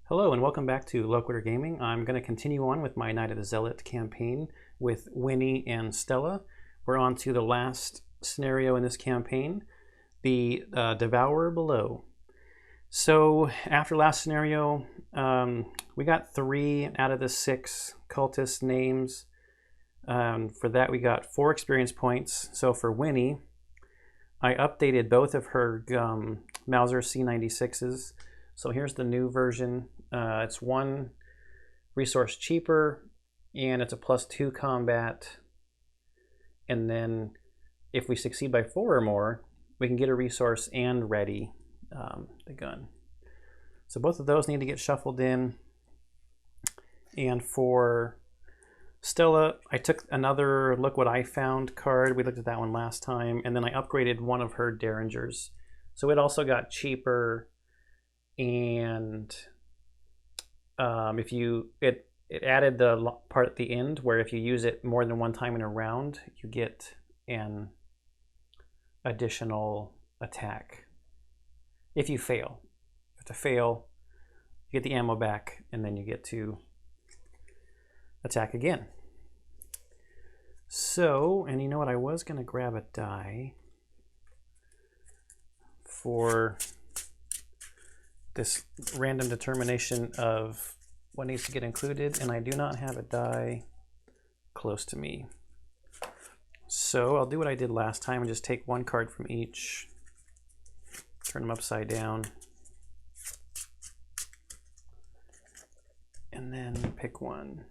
Hello and welcome back to Loquitur Gaming. I'm going to continue on with my Night of the Zealot campaign with Winnie and Stella. We're on to the last scenario in this campaign, the Devourer Below. So after last scenario, we got 3 out of the 6 cultist names. For that we got 4 experience points. So for Winnie, I updated both of her Mauser C96s. So here's the new version. It's 1 resource cheaper, and it's a +2 combat. And then if we succeed by 4 or more, we can get a resource and ready the gun. So both of those need to get shuffled in. And for Stella, I took another Look What I Found card. We looked at that one last time. And then I upgraded one of her Derringers. So it also got cheaper. And it added the part at the end where if you use it more than 1 time in a round, you get an additional attack. If you fail, you have to fail, you get the ammo back, and then you get to attack again. So, and you know what? I was going to grab a die for this random determination of what needs to get included, and I do not have a die close to me. So I'll do what I did last time and just take 1 card from each, turn them upside down, and then pick one.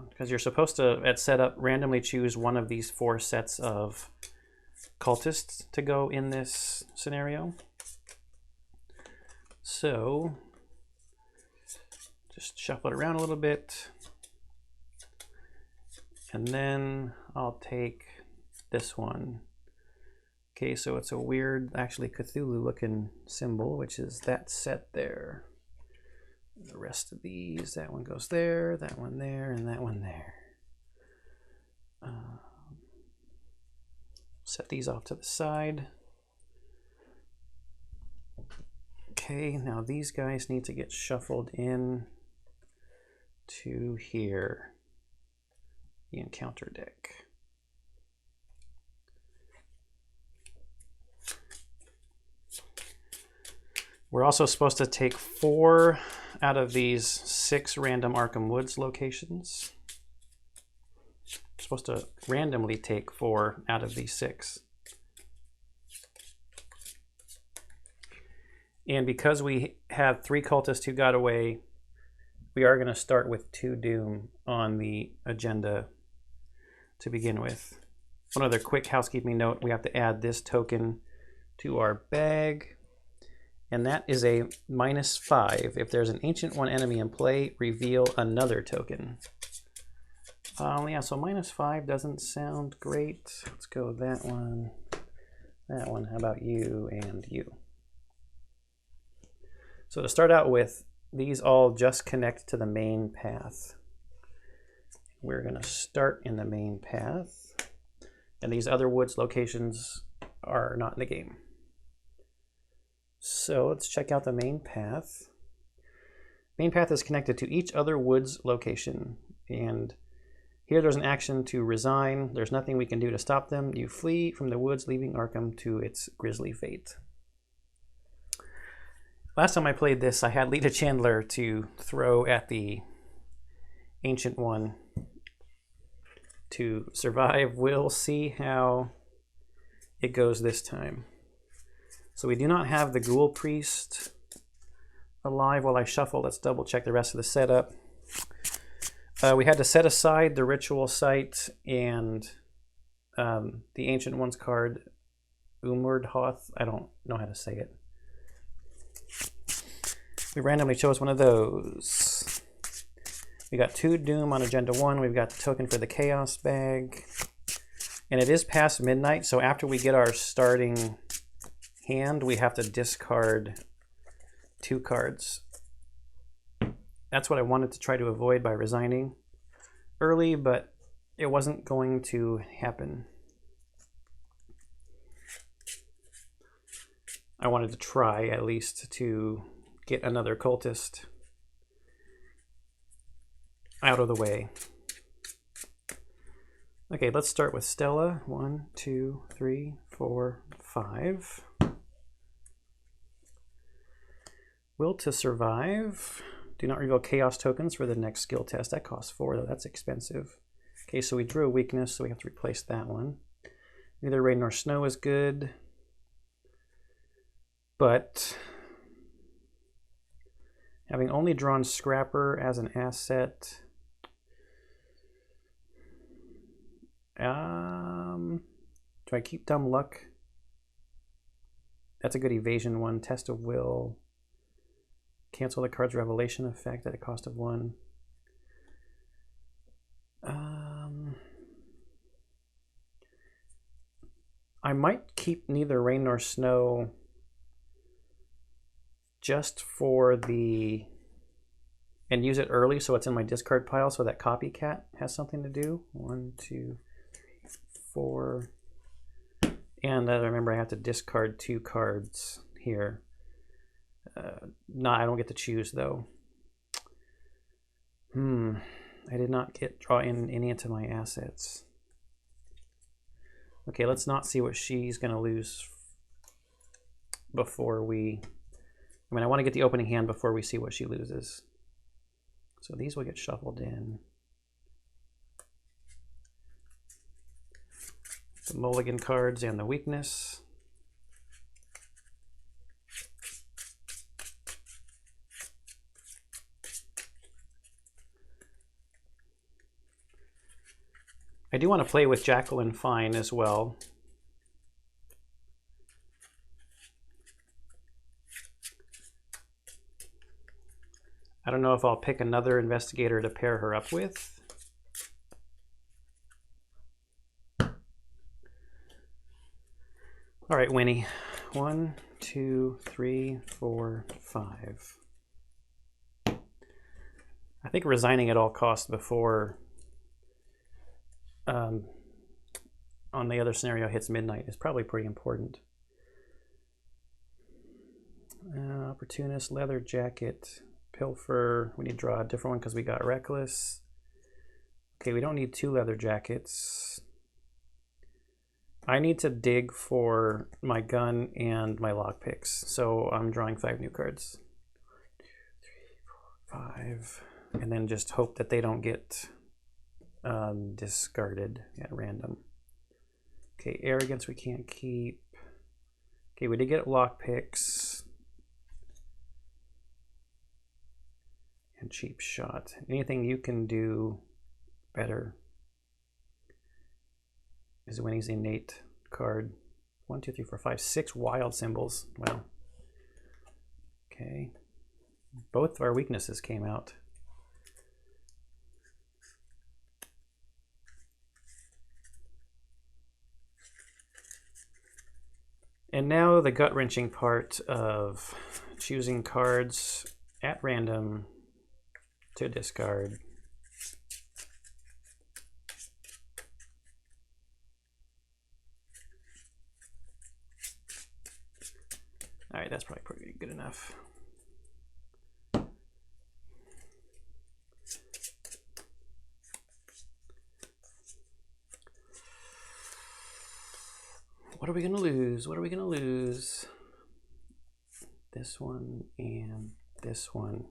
Because you're supposed to, at setup, randomly choose one of these 4 sets of cultists to go in this scenario. So just shuffle it around a little bit, and then I'll take this one. Okay, so it's a weird, actually Cthulhu looking symbol, which is that set there. The rest of these, that one goes there, that one there, and that one there. Set these off to the side. Okay, now these guys need to get shuffled in to here, the encounter deck. We're also supposed to take 4 out of these 6 random Arkham Woods locations. We're supposed to randomly take 4 out of these 6. And because we have 3 cultists who got away, we are going to start with 2 doom on the agenda to begin with. One other quick housekeeping note, we have to add this token to our bag. And that is a -5. If there's an Ancient One enemy in play, reveal another token. Yeah, so -5 doesn't sound great. Let's go that one. That one, how about you and you? So to start out with, these all just connect to the main path. We're going to start in the main path, and these other woods locations are not in the game. So let's check out the main path. Main path is connected to each other woods location, and here there's an action to resign. There's nothing we can do to stop them. You flee from the woods, leaving Arkham to its grisly fate. Last time I played this, I had Lita Chandler to throw at the Ancient One to survive. We'll see how it goes this time. So we do not have the Ghoul Priest alive while I shuffle. Let's double check the rest of the setup. We had to set aside the Ritual Site and the Ancient One's card, Umward-Hoth. I don't know how to say it. We randomly chose one of those. We got 2 Doom on Agenda 1. We've got the token for the Chaos bag. And it is past midnight, so after we get our starting hand, we have to discard 2 cards. That's what I wanted to try to avoid by resigning early, but it wasn't going to happen. I wanted to try at least to get another cultist out of the way. Okay, let's start with Stella. 1, 2, 3, 4, 5. Will to survive. Do not reveal chaos tokens for the next skill test. That costs 4 though, that's expensive. Okay, so we drew a weakness, so we have to replace that one. Neither rain nor snow is good. But having only drawn Scrapper as an asset, do I keep Dumb Luck? That's a good evasion one. Test of Will. Cancel the card's revelation effect at a cost of 1. I might keep Neither Rain Nor Snow just for the, and use it early so it's in my discard pile so that Copycat has something to do. 1, 2, 3, 4. And I remember I have to discard 2 cards here. I don't get to choose though. I did not draw in any into my assets. Okay, let's not see what she's gonna lose before we, I want to get the opening hand before we see what she loses. So these will get shuffled in. The mulligan cards and the weakness. I do want to play with Jacqueline Fine as well. I don't know if I'll pick another investigator to pair her up with. All right, Winnie. 1, 2, 3, 4, 5. I think resigning at all costs before on the other scenario hits midnight is probably pretty important. Opportunist, leather jacket, pilfer. We need to draw a different one because we got reckless. Okay, we don't need 2 leather jackets. I need to dig for my gun and my lockpicks, so I'm drawing 5 new cards. 1, 2, 3, 4, 5, and then just hope that they don't get discarded at random. Okay, arrogance we can't keep. Okay, we did get lockpicks and cheap shot. Anything you can do better is Winnie's innate card. 1, 2, 3, 4, 5, 6 wild symbols. Wow. Okay, both of our weaknesses came out. And now the gut-wrenching part of choosing cards at random to discard. All right, that's probably pretty good enough. What are we gonna lose? What are we gonna lose? This one and this one.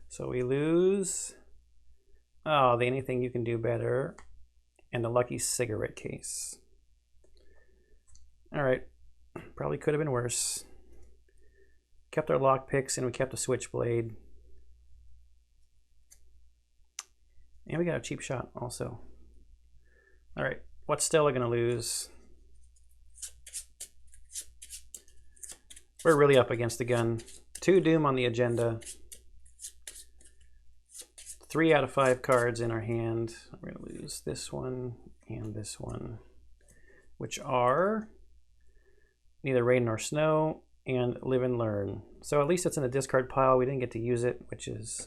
So we lose, oh, the anything you can do better, and the lucky cigarette case. All right, probably could have been worse. Kept our lockpicks and we kept a switchblade. And we got a cheap shot also. All right, what's Stella gonna lose? We're really up against the gun. 2 doom on the agenda. 3 out of 5 cards in our hand. We're gonna lose this one and this one, which are Neither Rain Nor Snow and Live and Learn. So at least it's in the discard pile. We didn't get to use it, which is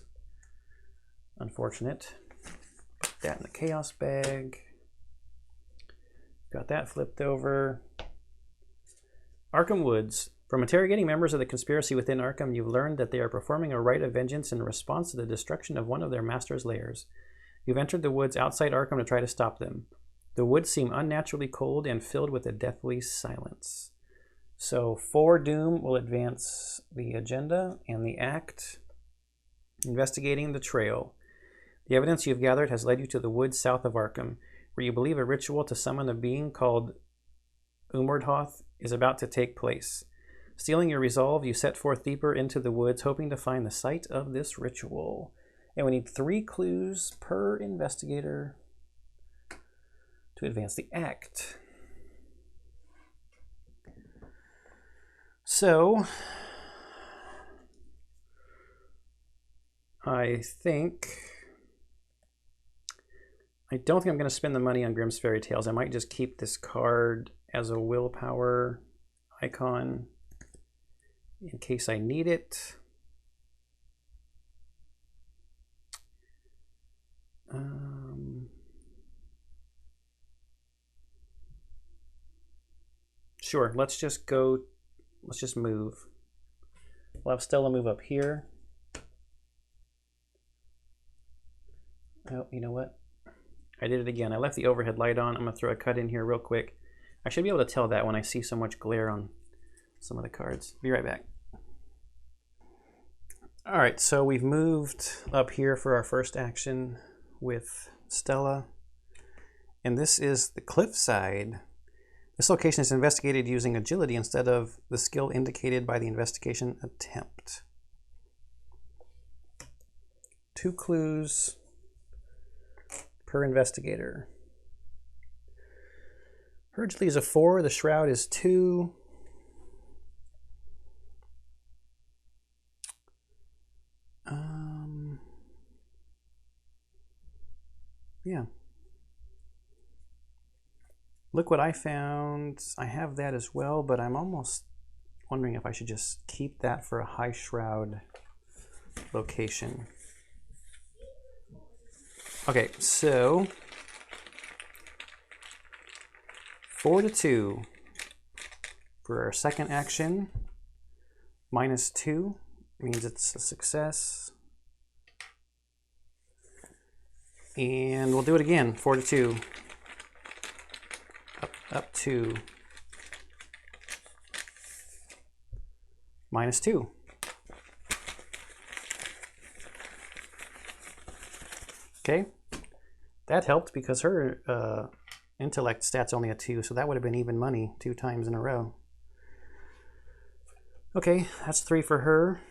unfortunate. Put that in the chaos bag. Got that flipped over. Arkham Woods. From interrogating members of the conspiracy within Arkham, you've learned that they are performing a rite of vengeance in response to the destruction of one of their master's lairs. You've entered the woods outside Arkham to try to stop them. The woods seem unnaturally cold and filled with a deathly silence. So 4 Doom will advance the agenda and the act. Investigating the trail. The evidence you've gathered has led you to the woods south of Arkham, where you believe a ritual to summon a being called Umordhoth is about to take place. Stealing your resolve, you set forth deeper into the woods, hoping to find the site of this ritual. And we need 3 clues per investigator to advance the act. So, I don't think I'm going to spend the money on Grimm's Fairy Tales. I might just keep this card as a willpower icon in case I need it. Sure, let's just move. We'll have Stella move up here. Oh, you know what? I did it again. I left the overhead light on. I'm going to throw a cut in here real quick. I should be able to tell that when I see so much glare on some of the cards. Be right back. All right, so we've moved up here for our first action with Stella. And this is the cliffside. This location is investigated using agility instead of the skill indicated by the investigation attempt. 2 clues per investigator. Her agility is a 4, the shroud is 2. Yeah. Look what I found. I have that as well, but I'm almost wondering if I should just keep that for a high shroud location. Okay, so 4 to 2 for our second action. -2 means it's a success. And we'll do it again, 4 to 2. Up 2. -2. Okay, that helped because her intellect stat's only a 2, so that would have been even money 2 times in a row. Okay, that's 3 for her.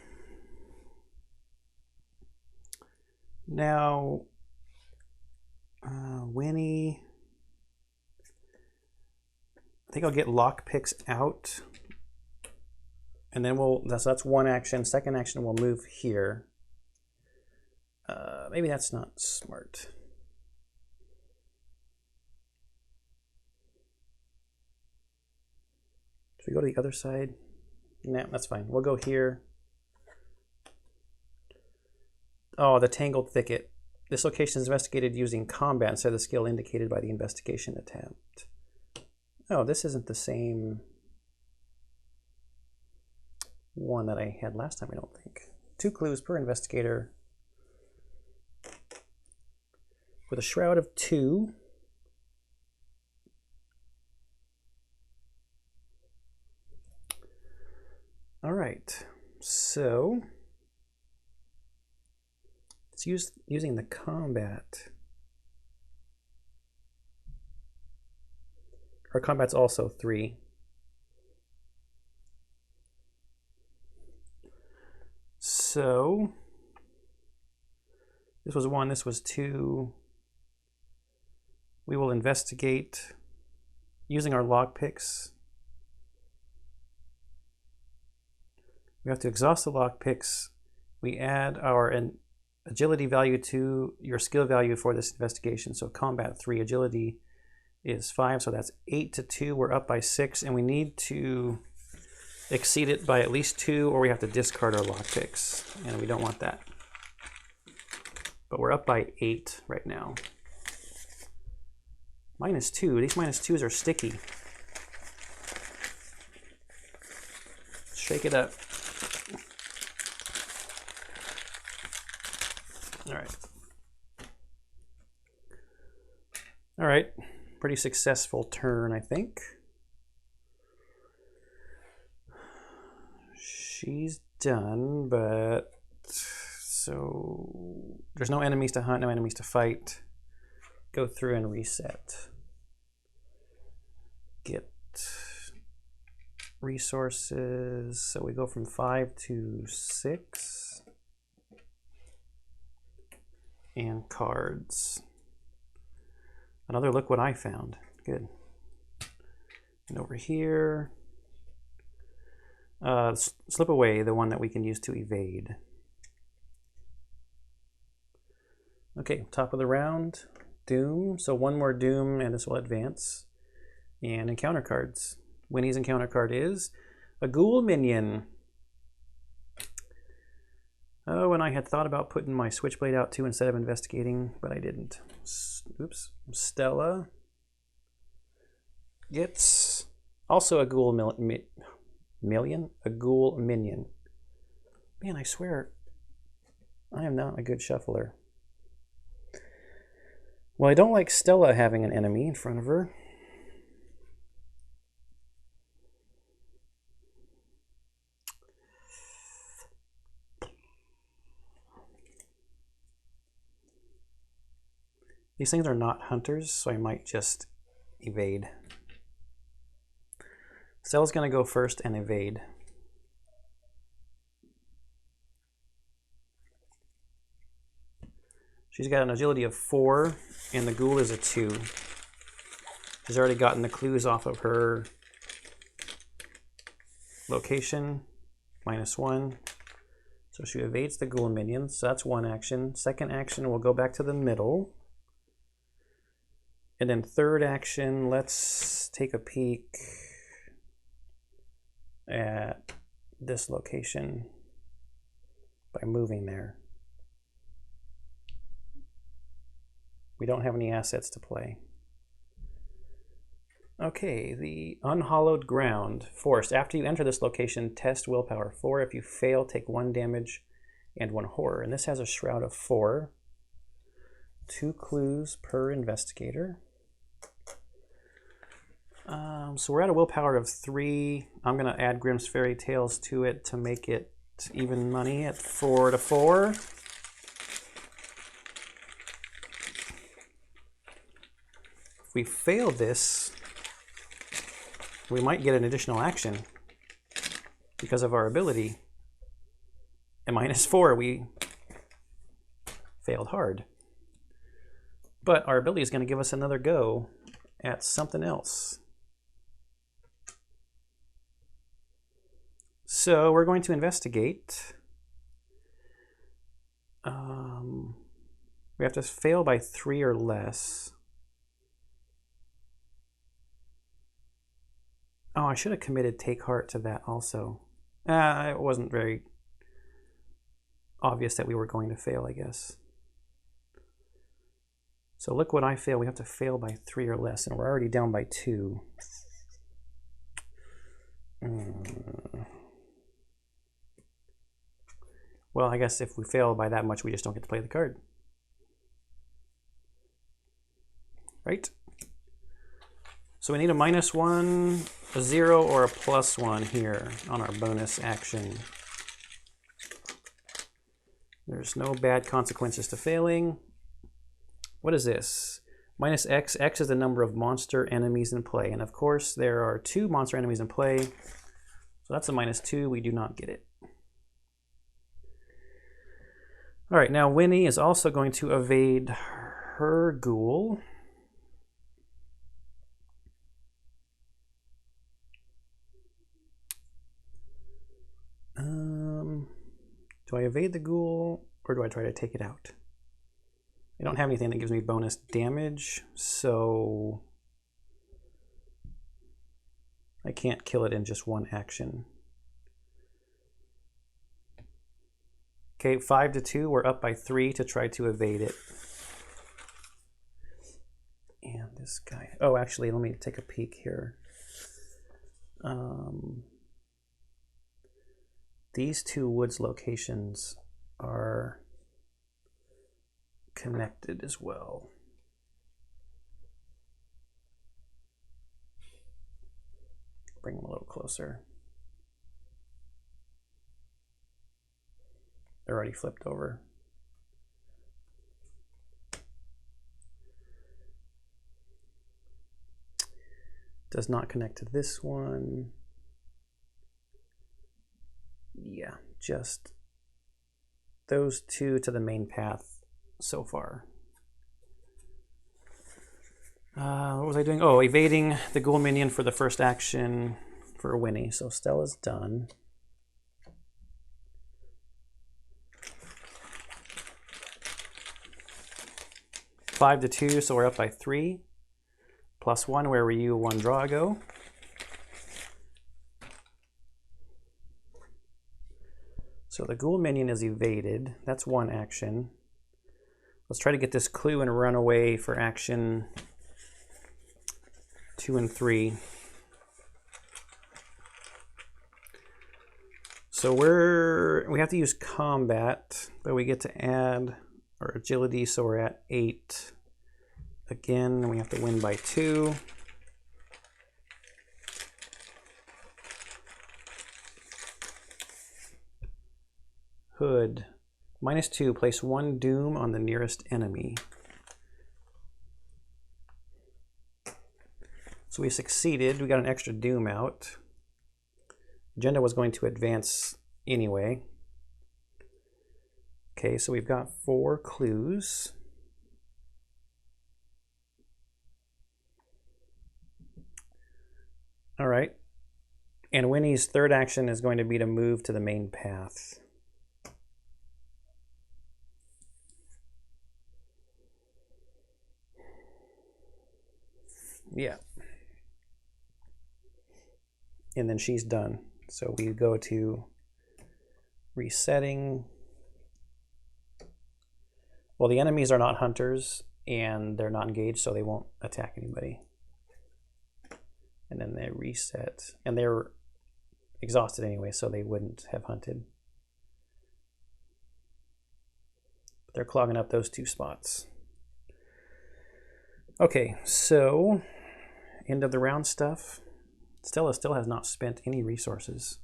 Now, Winnie, I think I'll get lock picks out, and then that's 1 action. Second action, we'll move here. Maybe that's not smart. Should we go to the other side? No, that's fine. We'll go here. Oh, the Tangled Thicket. This location is investigated using combat instead of the skill indicated by the investigation attempt. Oh, this isn't the same one that I had last time, I don't think. 2 clues per investigator. With a shroud of 2. All right, so it's using the combat. Our combat's also 3. So this was 1, this was 2. We will investigate using our log picks. We have to exhaust the log picks. We add our agility value to your skill value for this investigation. So combat 3, agility is 5, so that's 8 to 2. We're up by 6, and we need to exceed it by at least 2, or we have to discard our log picks, and we don't want that. But we're up by 8 right now. -2. These -2s are sticky. shake it up. All right. All right. Pretty successful turn, I think. She's done, but so there's no enemies to hunt, no enemies to fight. Go through and reset. Get resources. So we go from 5 to 6. And cards. Another look what I found. Good. And over here, slip away the one that we can use to evade. Okay, top of the round, Doom. So one more Doom and this will advance. And encounter cards. Winnie's encounter card is a Ghoul Minion. Oh, and I had thought about putting my Switchblade out too instead of investigating, but I didn't. Oops. Stella gets also a Ghoul Minion. A Ghoul Minion. Man, I swear, I am not a good shuffler. Well, I don't like Stella having an enemy in front of her. These things are not hunters, so I might just evade. Stella's going to go first and evade. She's got an agility of 4, and the ghoul is a 2. She's already gotten the clues off of her location, -1. So she evades the ghoul minion, so that's one action. Second action, we'll go back to the middle. And then third action, let's take a peek at this location by moving there. We don't have any assets to play. Okay, the Unhollowed Ground. Forced. After you enter this location, test Willpower 4. If you fail, take 1 damage and 1 horror. And this has a Shroud of 4. 2 clues per investigator. So we're at a willpower of 3. I'm going to add Grimm's Fairy Tales to it to make it even money at 4 to 4. If we fail this, we might get an additional action because of our ability. At -4, we failed hard. But our ability is going to give us another go at something else. So we're going to investigate. We have to fail by 3 or less. Oh, I should have committed Take Heart to that also. It wasn't very obvious that we were going to fail, I guess. So look what I fail. We have to fail by 3 or less, and we're already down by 2. Well, I guess if we fail by that much, we just don't get to play the card. Right? So we need a -1, a 0, or a +1 here on our bonus action. There's no bad consequences to failing. What is this? -X. X is the number of monster enemies in play. And of course, there are 2 monster enemies in play. So that's a -2. We do not get it. All right, now Winnie is also going to evade her ghoul. Do I evade the ghoul or do I try to take it out? I don't have anything that gives me bonus damage, so I can't kill it in just 1 action. Okay, 5 to 2, we're up by 3 to try to evade it. And this guy, oh, actually, let me take a peek here. these two woods locations are connected as well. Bring them a little closer. They're already flipped over. Does not connect to this one. Yeah, just those two to the main path so far. What was I doing? Oh, evading the ghoul minion for the first action for Winnie. So Stella's done. Five to 2, so we're up by 3. +1, where were you 1 draw ago? So the ghoul minion is evaded. That's 1 action. Let's try to get this clue and run away for action 2 and 3. So we have to use combat, but we get to add our agility, so we're at 8. Again, and we have to win by 2. Hood. -2, place 1 doom on the nearest enemy. So we succeeded, we got an extra doom out. Agenda was going to advance anyway. Okay, so we've got 4 clues. All right, and Winnie's third action is going to be to move to the main path. Yeah. And then she's done. So we go to resetting. Well, the enemies are not hunters and they're not engaged, so they won't attack anybody. And then they reset, and they're exhausted anyway, so they wouldn't have hunted. But they're clogging up those 2 spots. Okay, so end of the round stuff. Stella still has not spent any resources.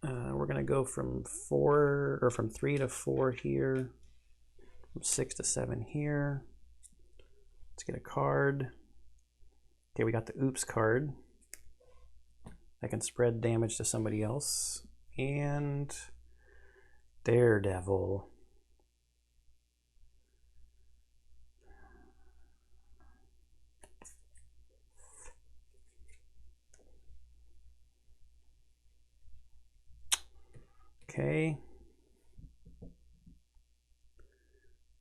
We're gonna go from 3 to 4 here, from 6 to 7 here. Let's get a card. Okay, we got the oops card. I can spread damage to somebody else. And Daredevil. Okay.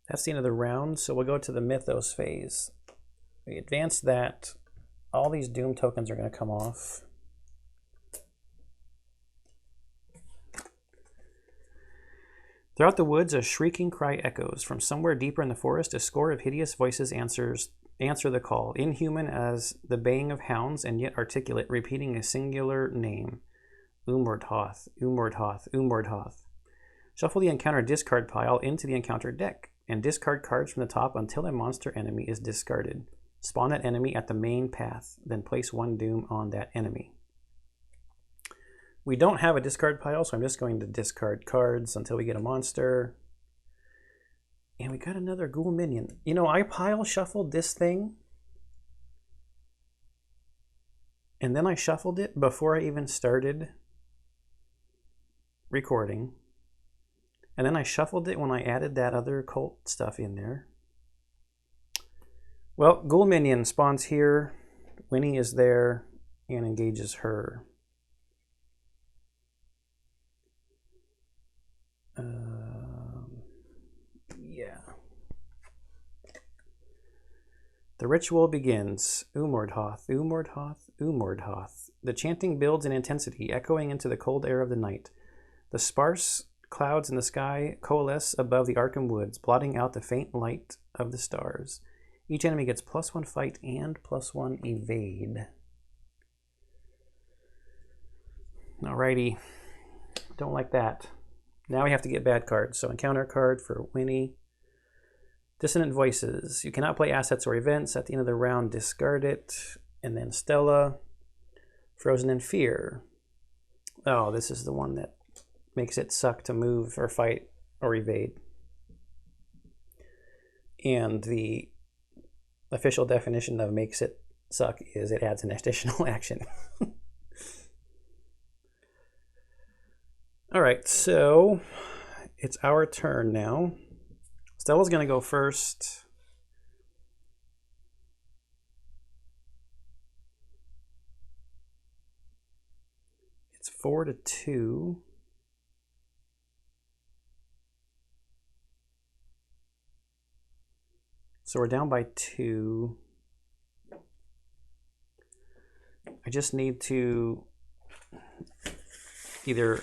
That's the end of the round, so we'll go to the Mythos Phase. We advance that. All these Doom tokens are going to come off. Throughout the woods, a shrieking cry echoes. From somewhere deeper in the forest, a score of hideous voices answer the call, inhuman as the baying of hounds and yet articulate, repeating a singular name. Umordhoth, Umordhoth, Umordhoth. Shuffle the encounter discard pile into the encounter deck, and discard cards from the top until a monster enemy is discarded. Spawn that enemy at the main path, then place 1 doom on that enemy. We don't have a discard pile, so I'm just going to discard cards until we get a monster. And we got another ghoul minion. You know, I pile shuffled this thing, and then I shuffled it before I even started recording. And then I shuffled it when I added that other cult stuff in there. Well, ghoul minion spawns here. Winnie is there and engages her. Yeah. The ritual begins. Umordhoth, Umordhoth, Umordhoth. The chanting builds in intensity, echoing into the cold air of the night. The sparse clouds in the sky coalesce above the Arkham woods, blotting out the faint light of the stars. Each enemy gets +1 fight and +1 evade. Alrighty. don't like that. Now we have to get bad cards. So encounter card for Winnie. Dissonant Voices. You cannot play assets or events. At the end of the round, discard it. And then Stella. Frozen in Fear. Oh, this is the one that makes it suck to move or fight or evade. And the official definition of makes it suck is it adds an additional action. All right, so it's our turn now. Stella's going to go first. It's 4-2. So we're down by 2. I just need to either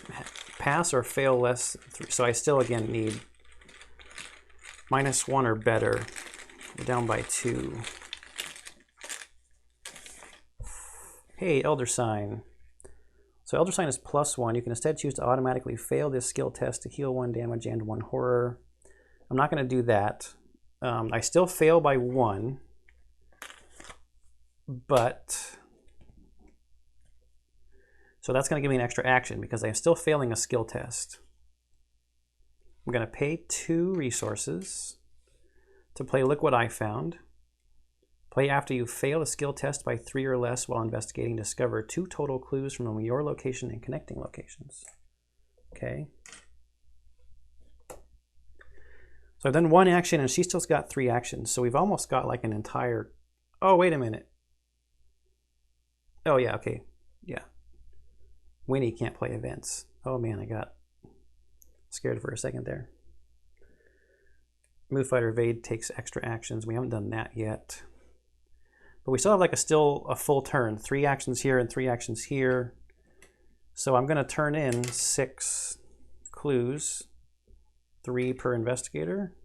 pass or fail less. So I still, again, need -1 or better. We're down by 2. Hey, Elder Sign. So Elder Sign is +1. You can instead choose to automatically fail this skill test to heal 1 damage and 1 horror. I'm not going to do that. I still fail by 1, but so that's going to give me an extra action because I'm still failing a skill test. I'm going to pay 2 resources to play Look What I Found. Play after you fail a skill test by 3 or less while investigating. Discover 2 total clues from your location and connecting locations. Okay. So I've done 1 action and she still's got 3 actions. So we've almost got like an entire... Oh, wait a minute. Oh, yeah, okay. Yeah. Winnie can't play events. Oh, man, I got scared for a second there. Move, Fight, or Evade takes extra actions. We haven't done that yet. But we still have like still a full turn. 3 actions here and 3 actions here. So I'm going to turn in 6 clues. 3 per investigator.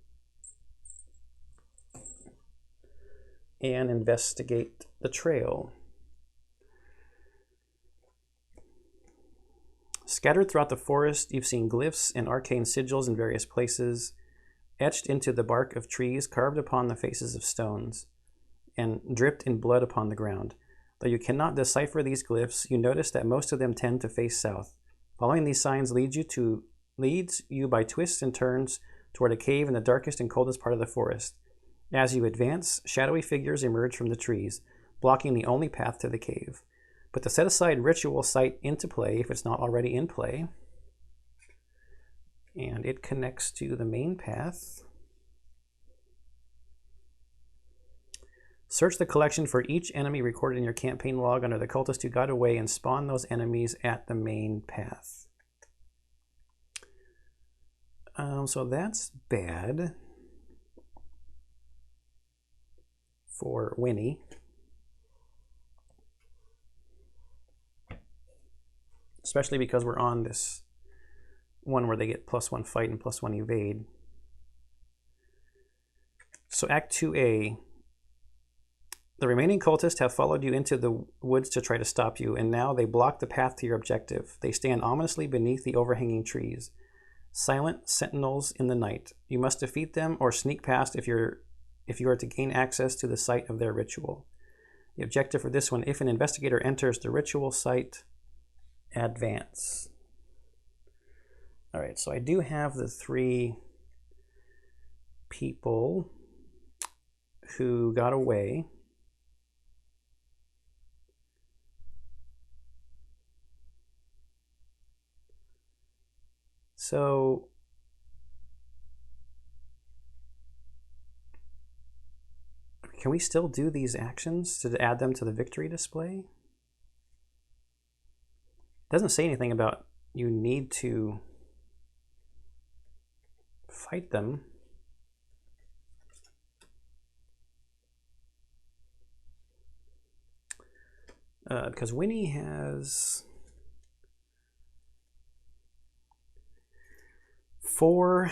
And investigate the trail. Scattered throughout the forest, you've seen glyphs and arcane sigils in various places, etched into the bark of trees, carved upon the faces of stones, and dripped in blood upon the ground. Though you cannot decipher these glyphs, you notice that most of them tend to face south. Following these signs leads you by twists and turns toward a cave in the darkest and coldest part of the forest. As you advance, shadowy figures emerge from the trees, blocking the only path to the cave. Put the set-aside ritual site into play if it's not already in play. And it connects to the main path. Search the collection for each enemy recorded in your campaign log under the cultist who got away and spawn those enemies at the main path. So that's bad for Winnie. Especially because we're on this one where they get +1 fight and +1 evade. So Act 2A. The remaining cultists have followed you into the woods to try to stop you, and now they block the path to your objective. They stand ominously beneath the overhanging trees. Silent sentinels in the night. You must defeat them or sneak past if you are to gain access to the site of their ritual. The objective for this one, if an investigator enters the ritual site, advance. All right, so I do have the 3 people who got away. So can we still do these actions to add them to the victory display? It doesn't say anything about you need to fight them. Because Winnie has 4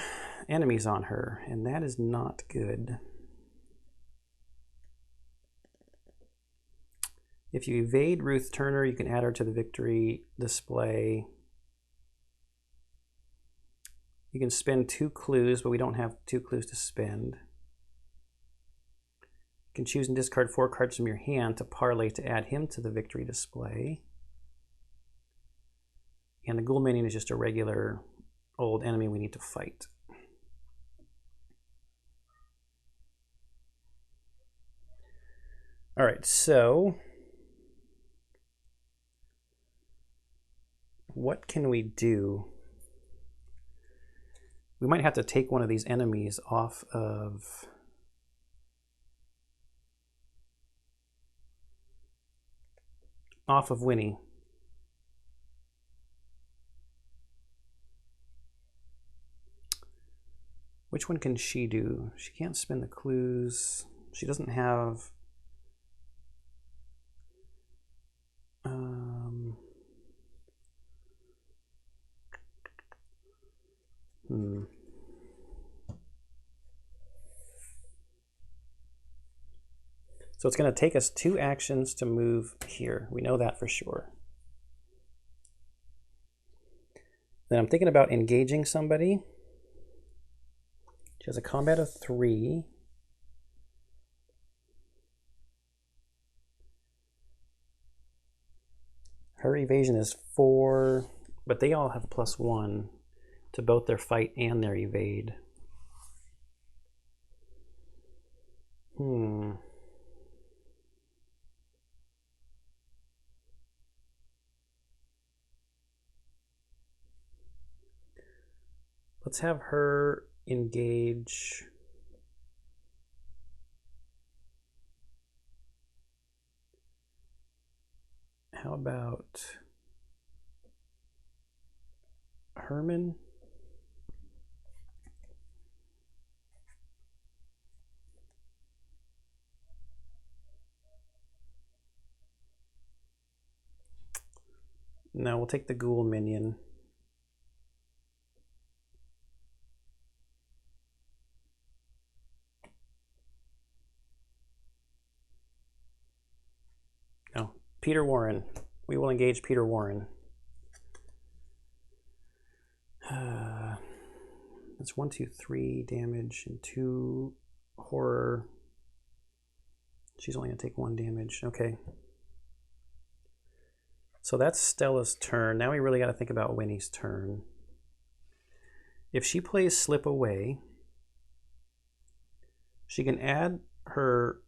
enemies on her, and that is not good. If you evade Ruth Turner, you can add her to the victory display. You can spend 2 clues, but we don't have 2 clues to spend. You can choose and discard 4 cards from your hand to parlay to add him to the victory display. And the Ghoul Minion is just a regular old enemy we need to fight. All right, so what can we do? We might have to take one of these enemies off of Winnie. Which one can she do? She can't spin the clues. She doesn't have... So it's going to take us 2 actions to move here. We know that for sure. Then I'm thinking about engaging somebody. She has a combat of 3. Her evasion is 4, but they all have a +1 to both their fight and their evade. Let's have her engage. How about Herman? No, we'll take the Ghoul Minion. No, Peter Warren. We will engage Peter Warren. That's 1, 2, 3 damage and 2 horror. She's only going to take 1 damage. Okay. So that's Stella's turn. Now we really got to think about Winnie's turn. If she plays Slip Away, she can add her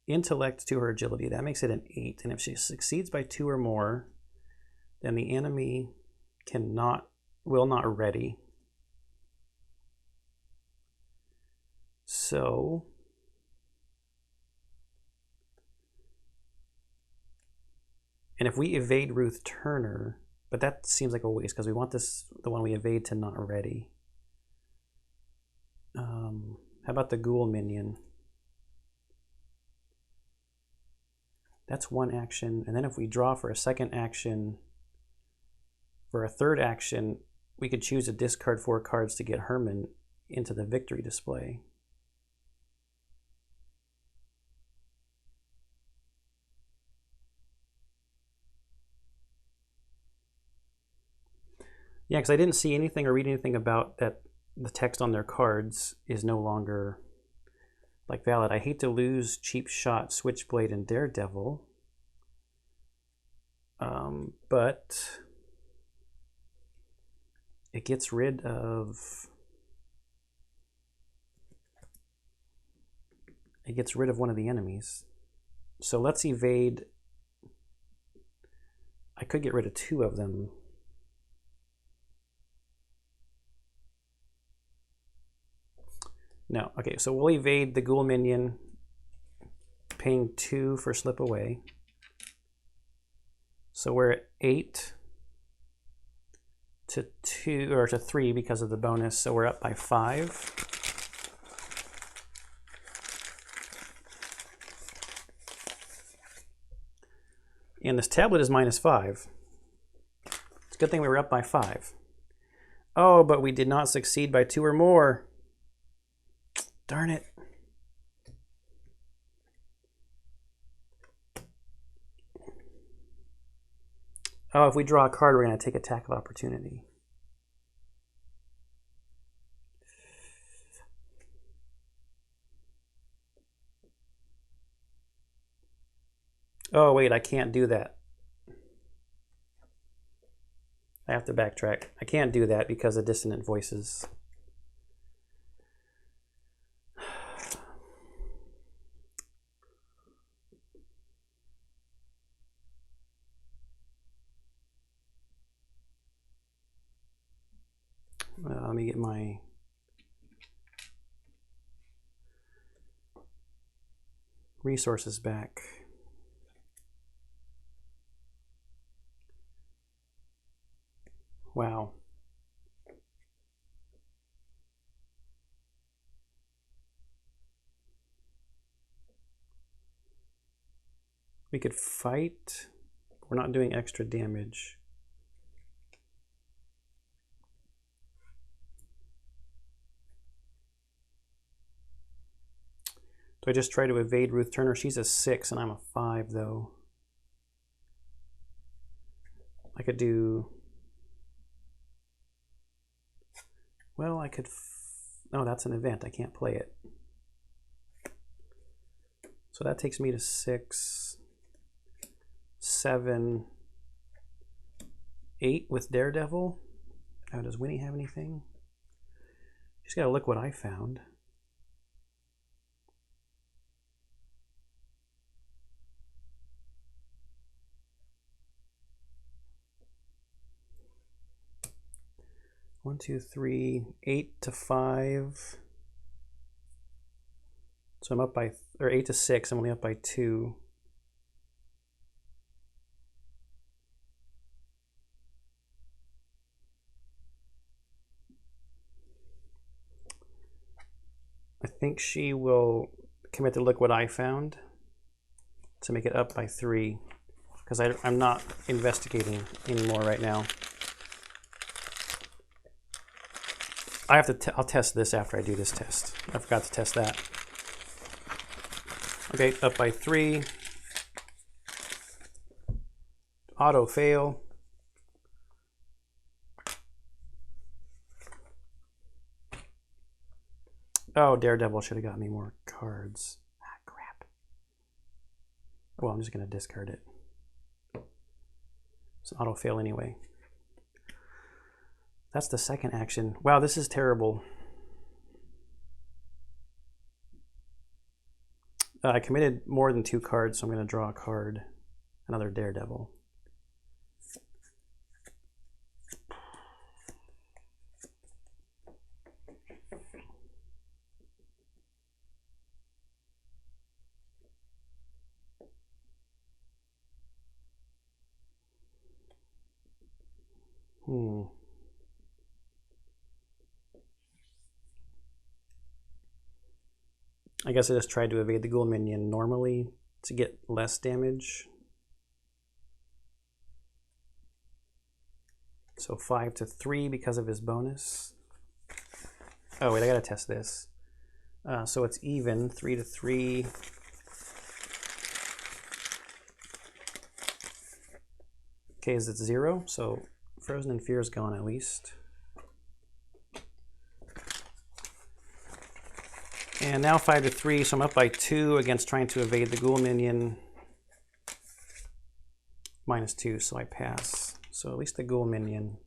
intellect to her agility. That makes it an 8. And if she succeeds by 2 or more, then the enemy will not ready. So and if we evade Ruth Turner, but that seems like a waste because we want the one we evade to not ready. How about the Ghoul Minion? That's 1 action. And then if we draw for a second action, for a third action, we could choose to discard 4 cards to get Herman into the victory display. Yeah, because I didn't see anything or read anything about that the text on their cards is no longer like valid. I hate to lose Cheap Shot, Switchblade, and Daredevil. But it gets rid of one of the enemies. So let's evade. I could get rid of 2 of them. No. Okay, so we'll evade the Ghoul Minion, paying 2 for Slip Away. So we're at 8 to 2 or to 3 because of the bonus, so we're up by 5. And this tablet is -5. It's a good thing we were up by 5. Oh, but we did not succeed by 2 or more. Darn it. Oh, if we draw a card, we're going to take attack of opportunity. Oh, wait, I can't do that. I have to backtrack. I can't do that because of dissonant voices. Let me get my resources back. Wow. We could fight. We're not doing extra damage. Do I just try to evade Ruth Turner? She's a 6 and I'm a 5 though. I could do... Well, I could... Oh, that's an event. I can't play it. So that takes me to 6, 7, 8 with Daredevil. Now, does Winnie have anything? She's got to look what I found. One, two, three, 8 to 5. So I'm up by, or 8 to 6, I'm only up by 2. I think she will commit to look what I found to make it up by 3, because I'm not investigating anymore right now. I have to, I'll test this after I do this test. I forgot to test that. Okay, up by 3. Auto fail. Oh, Daredevil should have got me more cards. Ah, crap. Well, I'm just going to discard it. It's an auto fail anyway. That's the second action. Wow, this is terrible. I committed more than 2 cards, so I'm going to draw a card. Another Daredevil. I guess I just tried to evade the Ghoul Minion normally to get less damage. So 5 to 3 because of his bonus. Oh wait, I gotta test this. So it's even, 3 to 3. Okay, is it 0? So Frozen in Fear is gone at least. And now 5 to 3, so I'm up by 2 against trying to evade the Ghoul Minion. -2, so I pass. So at least the Ghoul Minion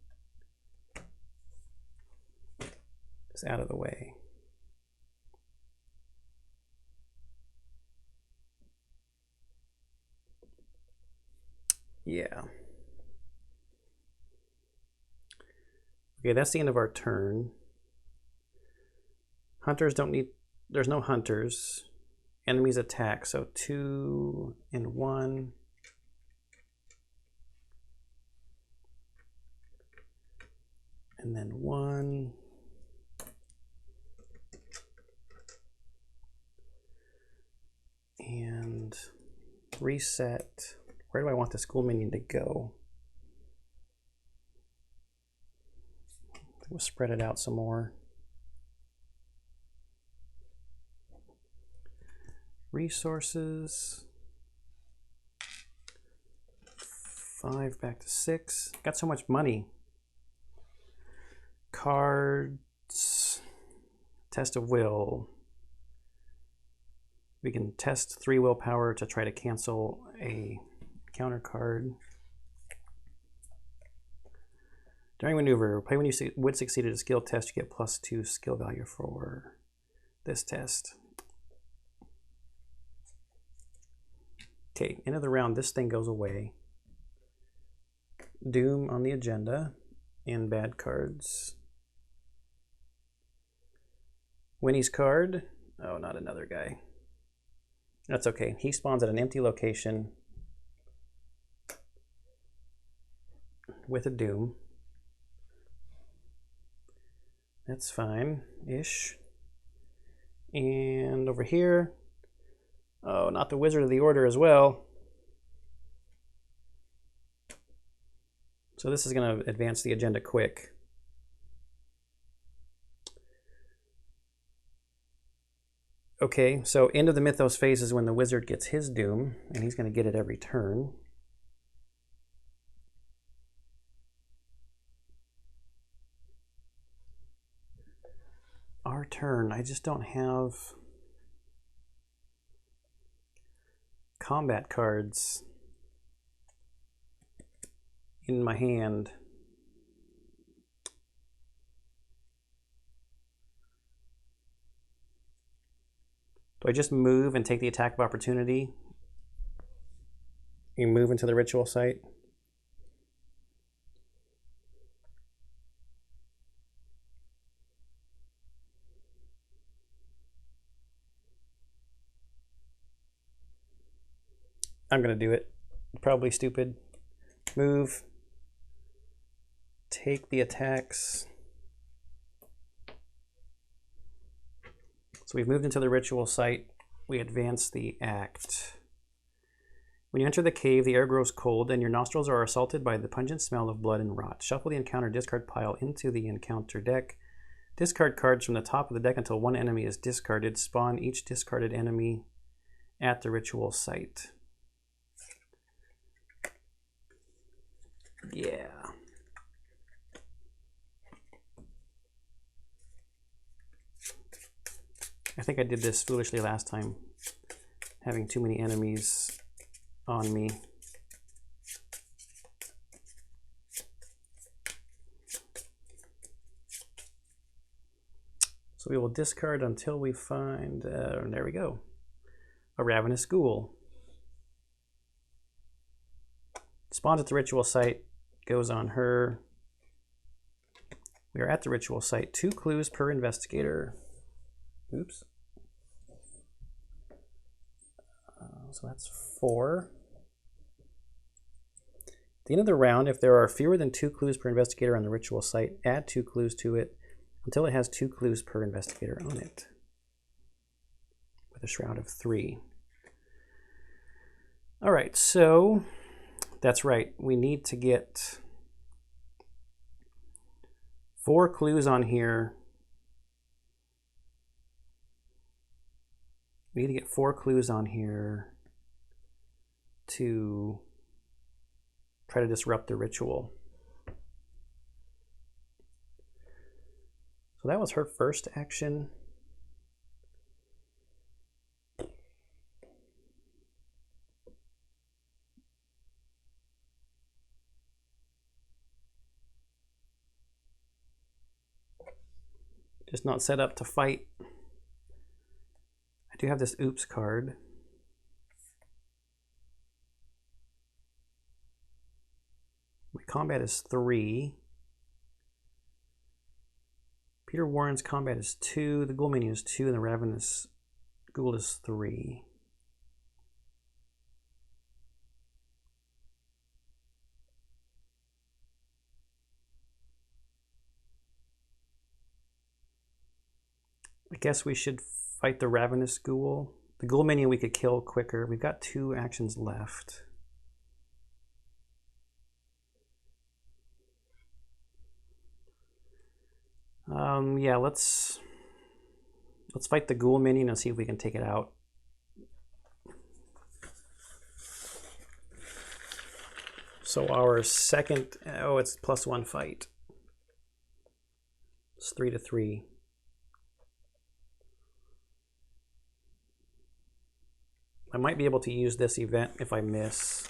is out of the way. Yeah. Okay, that's the end of our turn. Hunters don't need... There's no hunters. Enemies attack, so 2 and 1. And then 1. And reset. Where do I want the Ghoul Minion to go? We'll spread it out some more. Resources. 5 back to 6. Got so much money. Cards. Test of Will. We can test 3 willpower to try to cancel a counter card. During maneuver, play when you would succeed at a skill test, you get +2 skill value for this test. Okay, end of the round, this thing goes away. Doom on the agenda and bad cards. Winnie's card. Oh, not another guy. That's okay. He spawns at an empty location with a Doom. That's fine-ish. And over here, oh, not the Wizard of the Order as well. So this is going to advance the agenda quick. Okay, so end of the Mythos phase is when the Wizard gets his Doom, and he's going to get it every turn. Our turn, I just don't have combat cards in my hand. Do I just move and take the attack of opportunity? You move into the ritual site? I'm gonna do it. Probably stupid. Move. Take the attacks. So we've moved into the ritual site. We advance the act. When you enter the cave, the air grows cold and your nostrils are assaulted by the pungent smell of blood and rot. Shuffle the encounter discard pile into the encounter deck. Discard cards from the top of the deck until one enemy is discarded. Spawn each discarded enemy at the ritual site. Yeah. I think I did this foolishly last time, having too many enemies on me. So we will discard until we find, there we go, a Ravenous Ghoul. Spawns at the ritual site, goes on her. We are at the ritual site, 2 clues per investigator. Oops. So that's 4. At the end of the round, if there are fewer than 2 clues per investigator on the ritual site, add 2 clues to it until it has 2 clues per investigator on it, with a shroud of 3. All right, so that's right. We need to get 4 clues on here. We need to get 4 clues on here to try to disrupt the ritual. So that was her first action. Just not set up to fight. I do have this oops card. My combat is 3. Peter Warren's combat is 2. The Ghoul Minion is 2, and the Ravenous Ghoul is 3. I guess we should fight the Ravenous Ghoul. The Ghoul Minion we could kill quicker. We've got 2 actions left. Yeah, let's fight the Ghoul Minion and see if we can take it out. So our second, oh, it's +1 fight. It's 3 to 3. I might be able to use this event if I miss.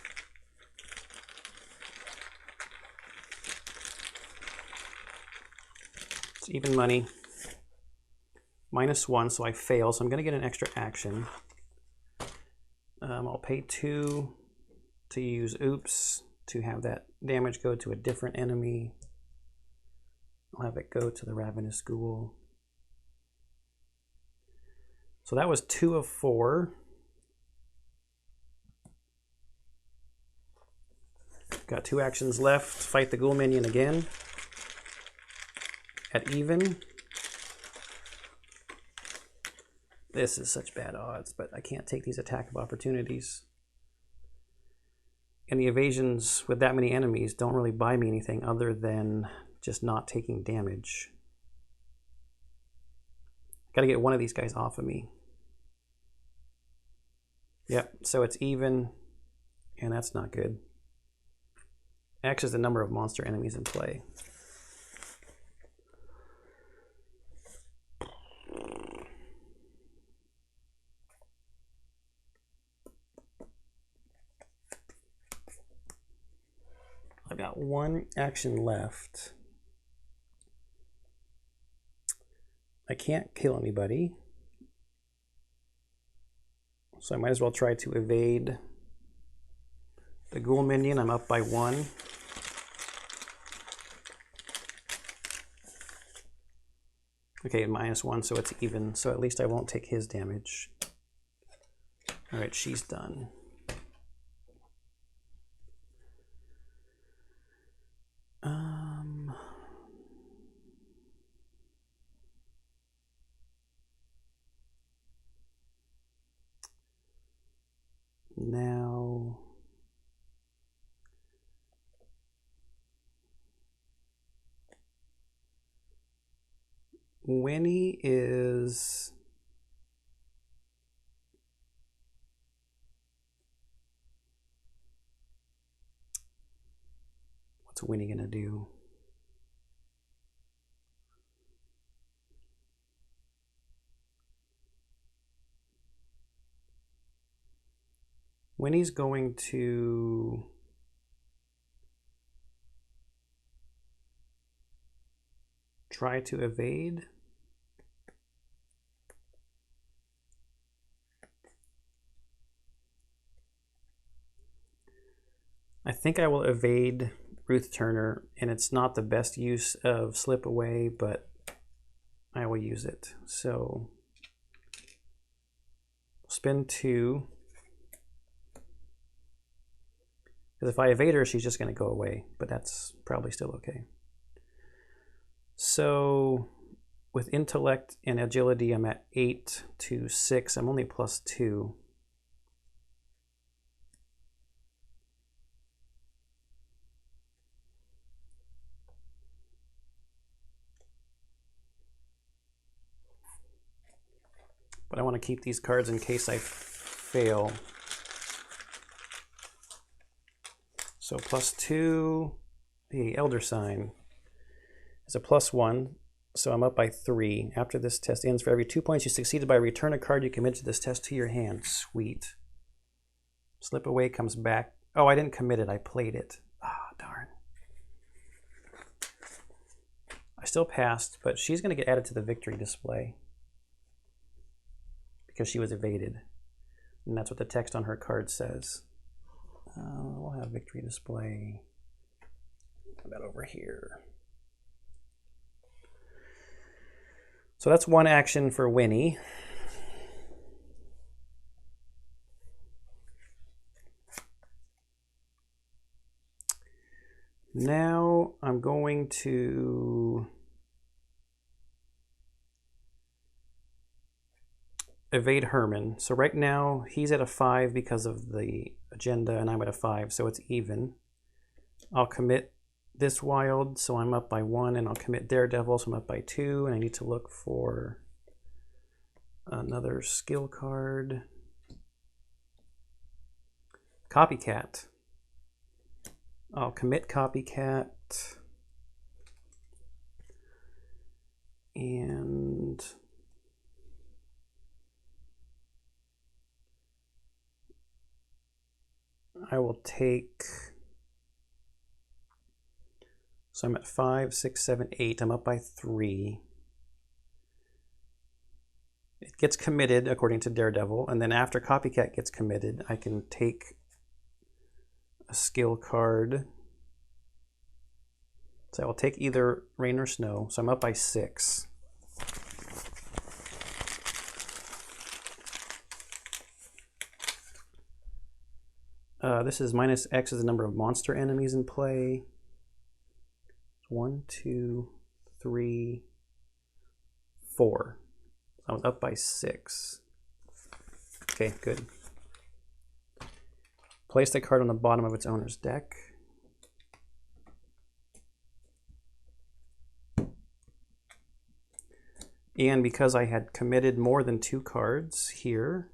It's even money. -1, so I fail, so I'm going to get an extra action. I'll pay 2 to use Oops to have that damage go to a different enemy. I'll have it go to the Ravenous Ghoul. So that was 2 of 4. Got 2 actions left. Fight the Ghoul Minion again at even. This is such bad odds, but I can't take these attack of opportunities. And the evasions with that many enemies don't really buy me anything other than just not taking damage. Gotta get one of these guys off of me. Yep, so it's even, and that's not good. X is the number of monster enemies in play. I've got 1 action left. I can't kill anybody, so I might as well try to evade the Ghoul Minion. I'm up by 1. Okay, -1, so it's even, so at least I won't take his damage. All right, she's done. Now, Winnie is what's Winnie gonna do? Winnie's going to try to evade. I think I will evade Ruth Turner, and it's not the best use of Slip Away, but I will use it. So spend 2. Because if I evade her, she's just going to go away, but that's probably still okay. So with Intellect and Agility, I'm at 8 to 6. I'm only +2. But I want to keep these cards in case I fail. So +2, the Elder Sign is a +1, so I'm up by 3. After this test ends, for every 2 points you succeeded by, return a card you committed to this test to your hand. Sweet. Slip Away comes back. Oh, I didn't commit it, I played it. Ah, darn. I still passed, but she's going to get added to the victory display because she was evaded. And that's what the text on her card says. We'll have victory display. How about over here? So that's 1 action for Winnie. Now I'm going to evade Herman. So right now he's at a 5 because of the agenda, and I'm at a 5, so it's even. I'll commit this Wild, so I'm up by 1, and I'll commit Daredevil, so I'm up by 2, and I need to look for another skill card. Copycat. I'll commit Copycat. And take... So I'm at 5, 6, 7, 8. I'm up by 3. It gets committed according to Daredevil, and then after Copycat gets committed, I can take a skill card. So I will take either Rain or Snow. So I'm up by 6. This is minus X is the number of monster enemies in play. 1, 2, 3, 4. So I was up by 6. Okay, good. Place the card on the bottom of its owner's deck. And because I had committed more than 2 cards here,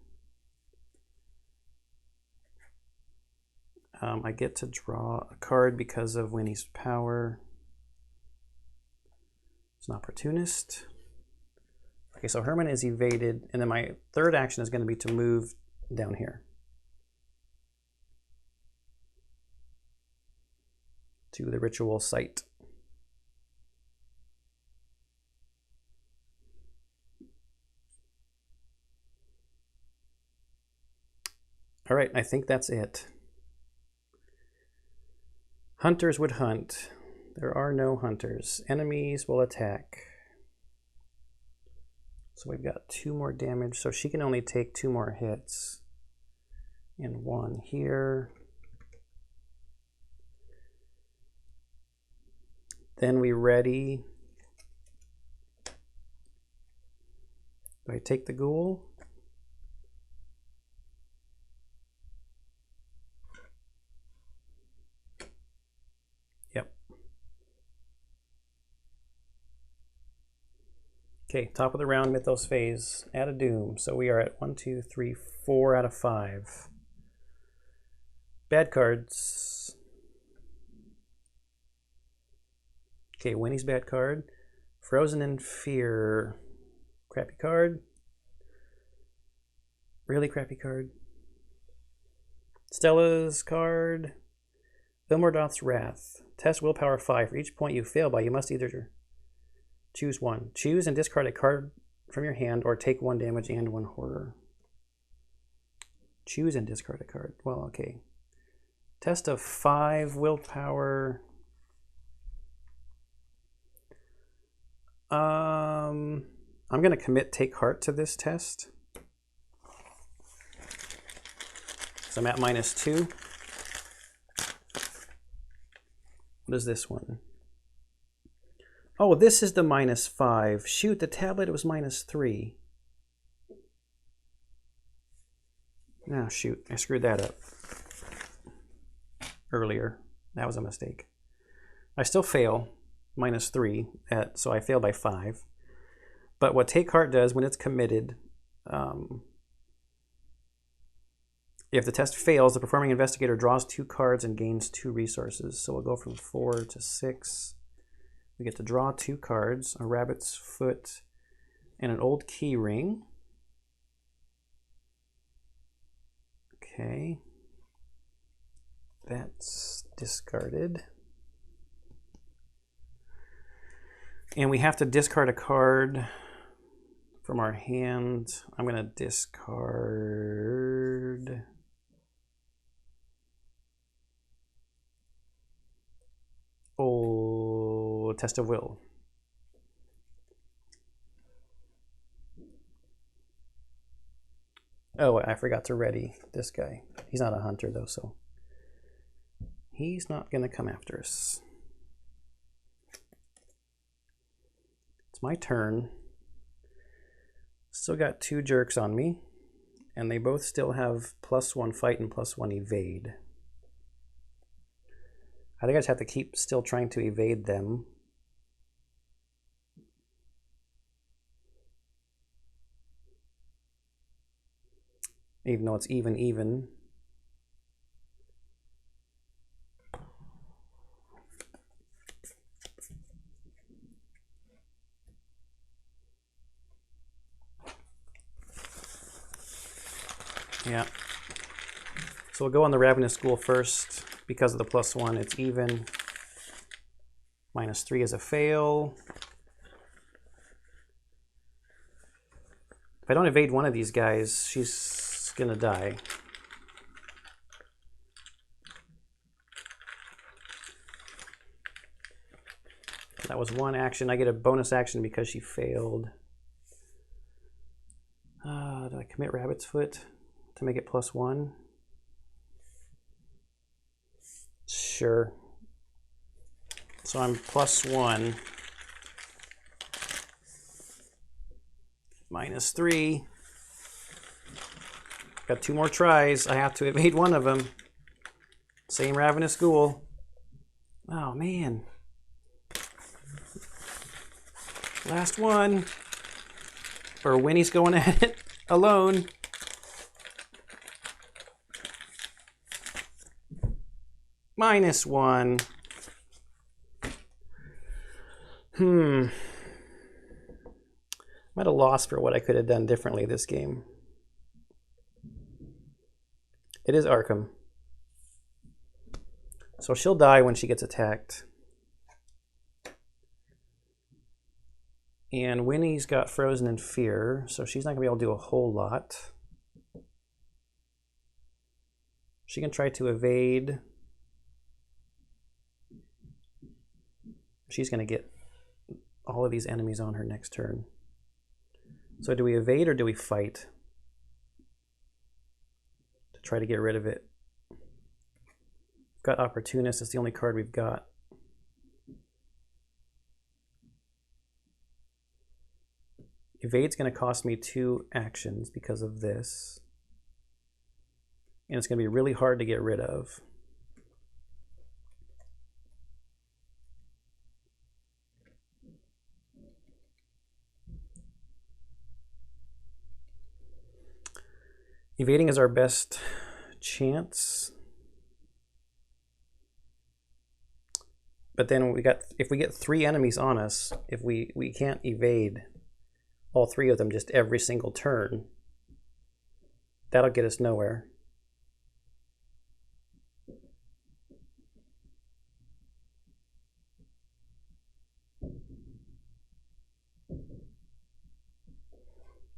I get to draw a card because of Winnie's power. It's an opportunist. Okay, so Herman is evaded, and then my third action is going to be to move down here to the ritual site. All right, I think that's it. Hunters would hunt. There are no hunters. Enemies will attack. So we've got 2 more damage. So she can only take 2 more hits. And 1 here. Then we ready. Do I take the ghoul? Okay, top of the round, Mythos Phase, add a Doom. So we are at 1, 2, 3, 4 out of 5. Bad cards. Okay, Winnie's bad card. Frozen in Fear. Crappy card. Really crappy card. Stella's card. Vilmordoth's Wrath. Test Willpower 5. For each point you fail by, you must either choose 1. Choose and discard a card from your hand or take 1 damage and 1 horror. Choose and discard a card. Well, okay. Test of 5 willpower. I'm going to commit Take Heart to this test. So I'm at -2. What is this one? Oh, this is the -5. Shoot, the tablet was -3. Oh, shoot. I screwed that up earlier. That was a mistake. I still fail, -3, so I fail by 5. But what Take Heart does when it's committed, if the test fails, the performing investigator draws 2 cards and gains 2 resources. So we'll go from 4 to 6. We get to draw 2 cards, a rabbit's foot and an old key ring. Okay. That's discarded. And we have to discard a card from our hand. I'm going to discard... Oh, Test of Will. Oh, I forgot to ready this guy. He's not a hunter though, so he's not going to come after us. It's my turn. Still got 2 jerks on me, and they both still have +1 fight and +1 evade. I think I just have to keep still trying to evade them. Even though it's even. Yeah. So we'll go on the Ravenous Ghoul first. Because of the +1, it's even. -3 is a fail. If I don't evade one of these guys, she's gonna die. That was one action. I get a bonus action because she failed. Did I commit Rabbit's Foot to make it +1? Sure. So I'm +1. -3. Got 2 more tries. I have to evade one of them. Same Ravenous Ghoul. Oh, man. Last one. Or Winnie's going at it alone. -1. I'm at a loss for what I could have done differently this game. It is Arkham. So she'll die when she gets attacked. And Winnie's got Frozen in Fear, so she's not going to be able to do a whole lot. She can try to evade. She's going to get all of these enemies on her next turn. So do we evade or do we fight? To try to get rid of it. We've got Opportunist, it's the only card we've got. Evade's going to cost me 2 actions because of this. And it's going to be really hard to get rid of. Evading is our best chance. But then if we get 3 enemies on us, if we can't evade all 3 of them just every single turn, that'll get us nowhere.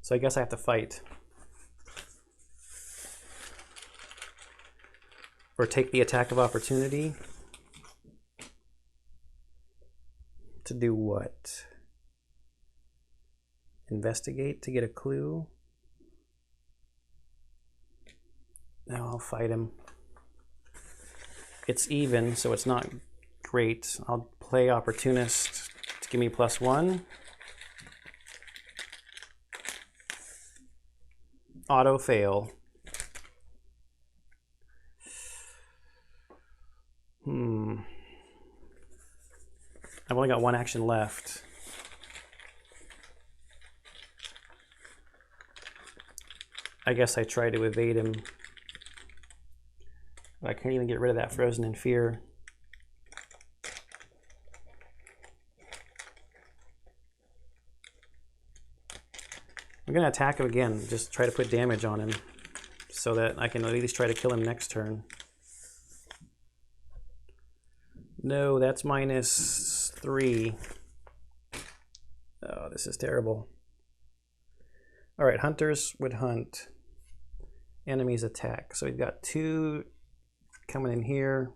So I guess I have to fight. Or take the attack of opportunity. To do what? Investigate to get a clue. Now I'll fight him. It's even, so it's not great. I'll play Opportunist to give me +1. Auto fail. I've only got 1 action left. I guess I try to evade him. But I can't even get rid of that Frozen in Fear. I'm going to attack him again, just try to put damage on him so that I can at least try to kill him next turn. No, that's -3. Oh, this is terrible. All right, hunters would hunt. Enemies attack. So we've got 2 coming in here.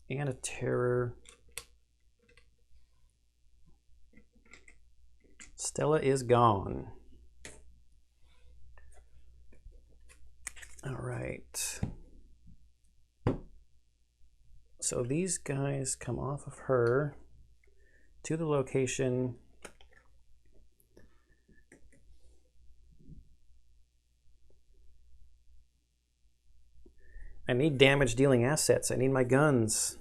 And a terror. Stella is gone. All right. So these guys come off of her to the location. I need damage dealing assets. I need my guns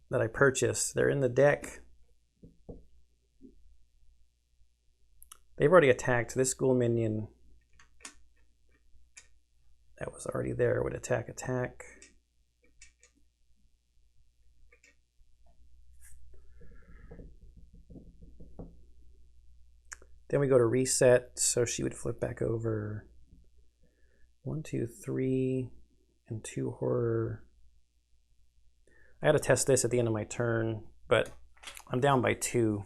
that I purchased. They're in the deck. They've already attacked. This ghoul minion that was already there would attack. Then we go to reset, so she would flip back over. 1, 2, 3, and 2 horror. I had to test this at the end of my turn, but I'm down by 2.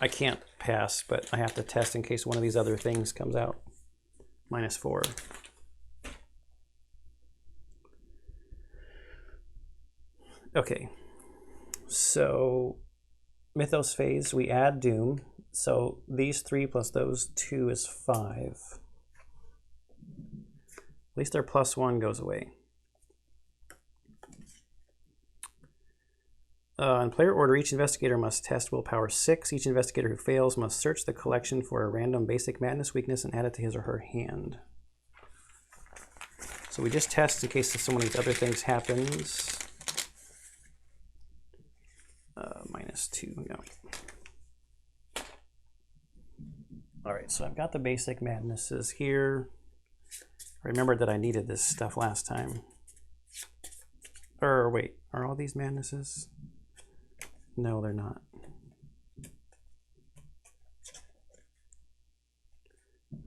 I can't pass, but I have to test in case one of these other things comes out. -4. Okay, so Mythos Phase, we add Doom. So these 3 plus those 2 is 5. At least their +1 goes away. In player order, each investigator must test Willpower 6. Each investigator who fails must search the collection for a random basic madness weakness and add it to his or her hand. So we just test in case some of these other things happens. -2, no. All right, so I've got the basic madnesses here. I remembered that I needed this stuff last time. Or wait, are all these madnesses? No, they're not.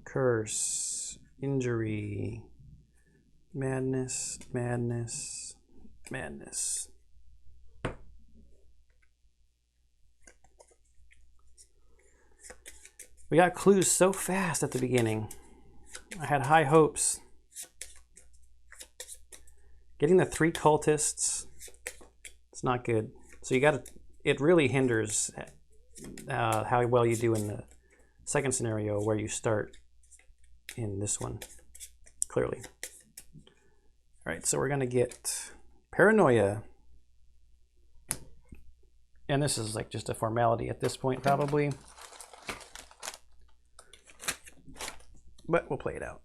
Curse, injury, madness, madness, madness. We got clues so fast at the beginning. I had high hopes. Getting the 3 cultists, it's not good. So you gotta, it really hinders how well you do in the second scenario where you start in this one, clearly. All right, so we're gonna get Paranoia. And this is like just a formality at this point, probably. But we'll play it out.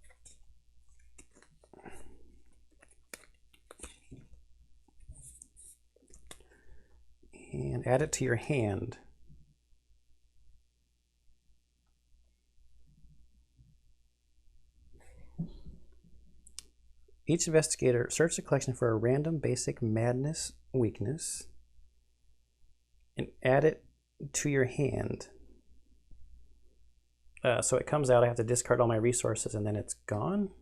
And add it to your hand. Each investigator search the collection for a random basic madness weakness and add it to your hand. So it comes out, I have to discard all my resources and then it's gone.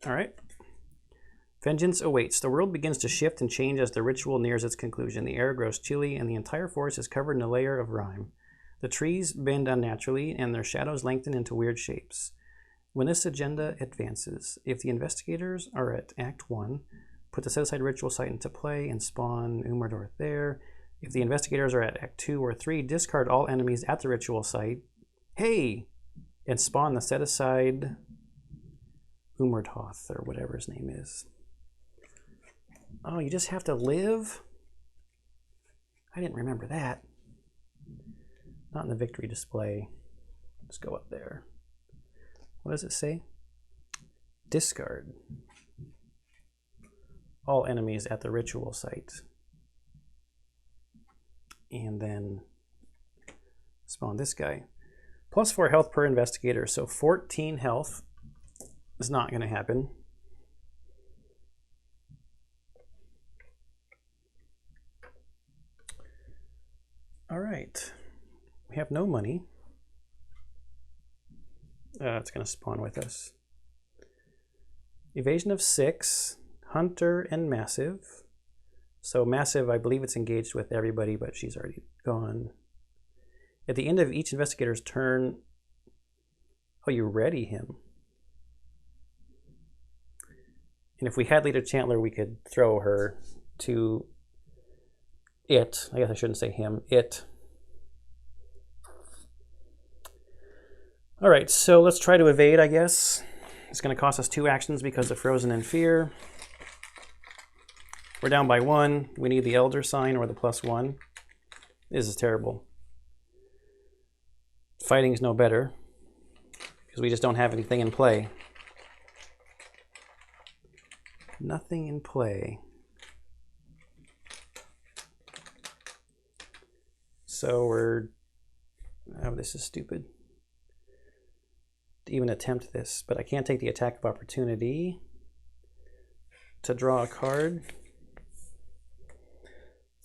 All right. Vengeance awaits. The world begins to shift and change as the ritual nears its conclusion. The air grows chilly and the entire forest is covered in a layer of rime. The trees bend unnaturally and their shadows lengthen into weird shapes. When this agenda advances, if the investigators are at Act 1, put the set-aside ritual site into play and spawn Umardorth there. If the investigators are at Act 2 or 3, discard all enemies at the ritual site. Hey! And spawn the set-aside Umardorth, or whatever his name is. Oh, you just have to live? I didn't remember that. Not in the victory display. Let's go up there. What does it say? Discard all enemies at the ritual site. And then spawn this guy. +4 health per investigator, so 14 health is not going to happen. All right, we have no money. It's going to spawn with us. Evasion of 6, Hunter, and Massive. So Massive, I believe it's engaged with everybody, but she's already gone. At the end of each investigator's turn, oh, you ready him. And if we had Leader Chantler, we could throw her to it. I guess I shouldn't say him, it. All right, so let's try to evade, I guess. It's going to cost us 2 actions because of Frozen in Fear. We're down by 1. We need the Elder sign or the +1. This is terrible. Fighting's no better because we just don't have anything in play. Nothing in play. So we're... oh, this is stupid. To even attempt this, but I can't take the attack of opportunity. to draw a card.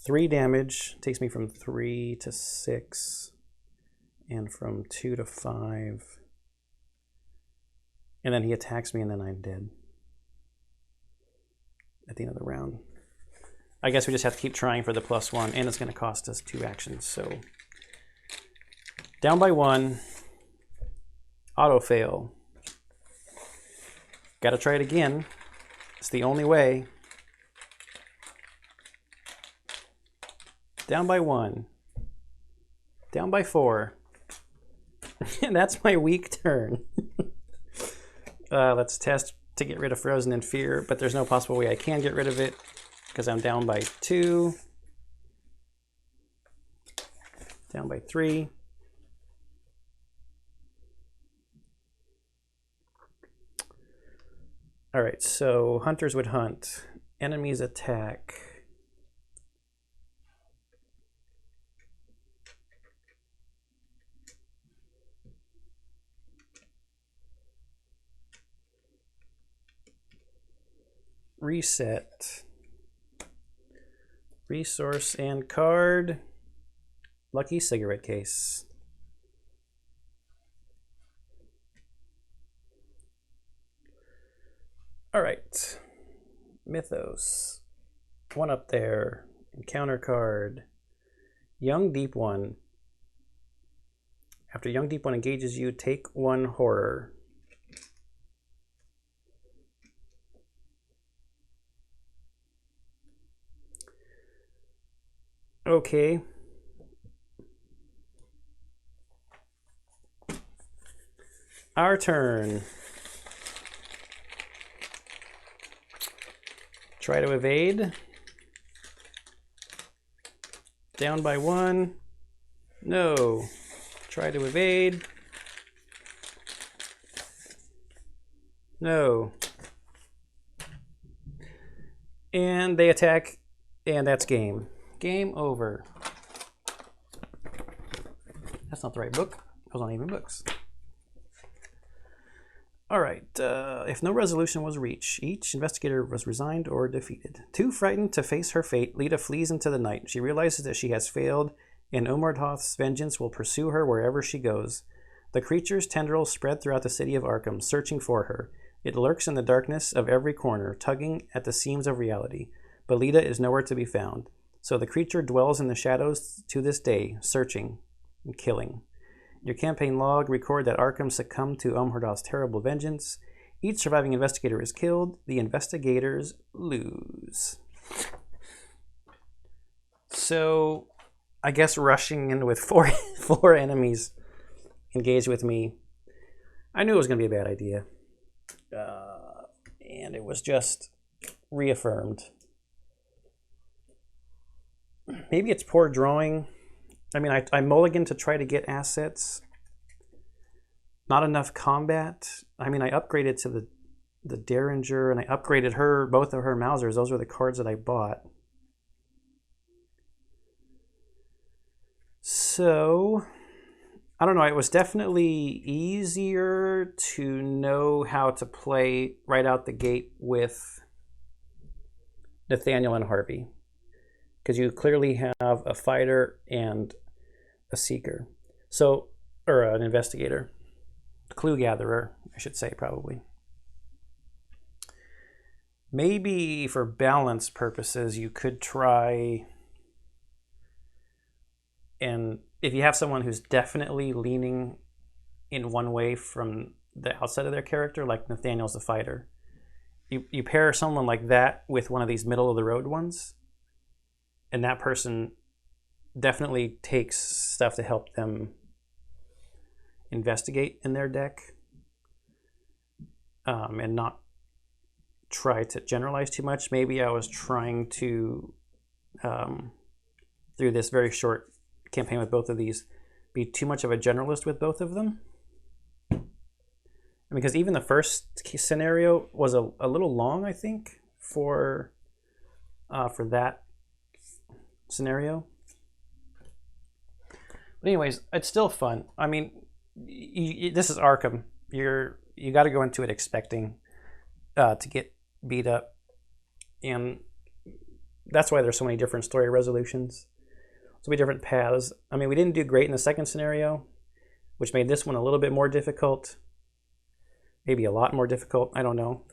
3 damage takes me from 3 to 6, and from 2 to 5. And then he attacks me, and then I'm dead at the end of the round. I guess we just have to keep trying for the +1, and it's going to cost us 2 actions. So down by 1, auto fail. Got to try it again. It's the only way. Down by 1. Down by 4. And that's my weak turn. Let's test to get rid of Frozen in Fear, but there's no possible way I can get rid of it because I'm down by 2. Down by 3. All right, so hunters would hunt. Enemies attack. Reset. Resource and card. Lucky cigarette case. All right. Mythos. 1 up there. Encounter card. Young Deep One. After Young Deep One engages you, take 1 horror. Okay. Our turn. Try to evade. Down by 1. No. Try to evade. No. And they attack, and that's game. Game over. That's not the right book. Those aren't even books. All right. If no resolution was reached, each investigator was resigned or defeated. Too frightened to face her fate, Lita flees into the night. She realizes that she has failed, and Omardhoth's vengeance will pursue her wherever she goes. The creature's tendrils spread throughout the city of Arkham, searching for her. It lurks in the darkness of every corner, tugging at the seams of reality. But Lita is nowhere to be found. So the creature dwells in the shadows to this day, searching and killing. Your campaign log record that Arkham succumbed to Omardhoth's terrible vengeance. Each surviving investigator is killed. The investigators lose. So I guess rushing in with four enemies engaged with me, I knew it was going to be a bad idea. And it was just reaffirmed. Maybe it's poor drawing. I mean, I mulliganed to try to get assets. Not enough combat. I mean, I upgraded to the Derringer, and I upgraded both of her Mausers. Those were the cards that I bought. So, I don't know. It was definitely easier to know how to play right out the gate with Nathaniel and Harvey, because you clearly have a fighter and a seeker. So, or an investigator. Clue gatherer, I should say, probably. Maybe for balance purposes, you could try, and if you have someone who's definitely leaning in one way from the outside of their character, like Nathaniel's the fighter, you pair someone like that with one of these middle of the road ones, and that person definitely takes stuff to help them investigate in their deck, and not try to generalize too much. Maybe I was trying to, through this very short campaign with both of these, be too much of a generalist with both of them. Because even the first scenario was a little long, I think, for that scenario. But anyways, it's still fun. I mean, this is Arkham. You got to go into it expecting to get beat up And that's why there's so many different story resolutions. So many different paths. I mean, we didn't do great in the second scenario, which made this one a little bit more difficult. Maybe a lot more difficult, I don't know.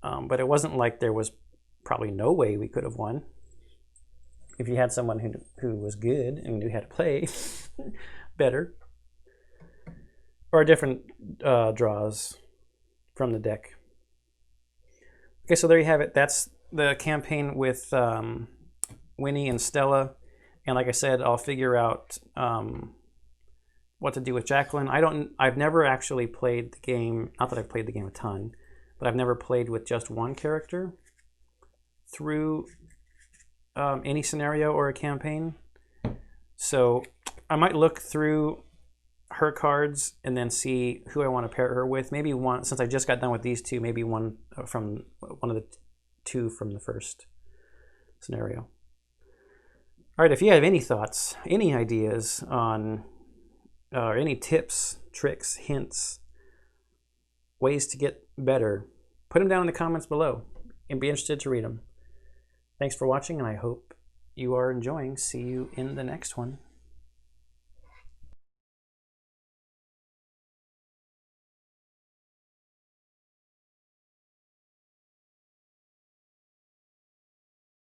But it wasn't like there was probably no way we could have won. If you had someone who was good and knew how to play better. Or different draws from the deck. Okay, so there you have it. That's the campaign with Winnie and Stella. And like I said, I'll figure out what to do with Jacqueline. I've never actually played the game, not that I've played the game a ton, but I've never played with just one character through any scenario or a campaign. So I might look through her cards and then see who I want to pair her with. Maybe one, since I just got done with these two, maybe one of the two from the first scenario. All right, if you have any thoughts, any ideas on, or any tips, tricks, hints, ways to get better, put them down in the comments below and be interested to read them. Thanks for watching, and I hope you are enjoying. See you in the next one.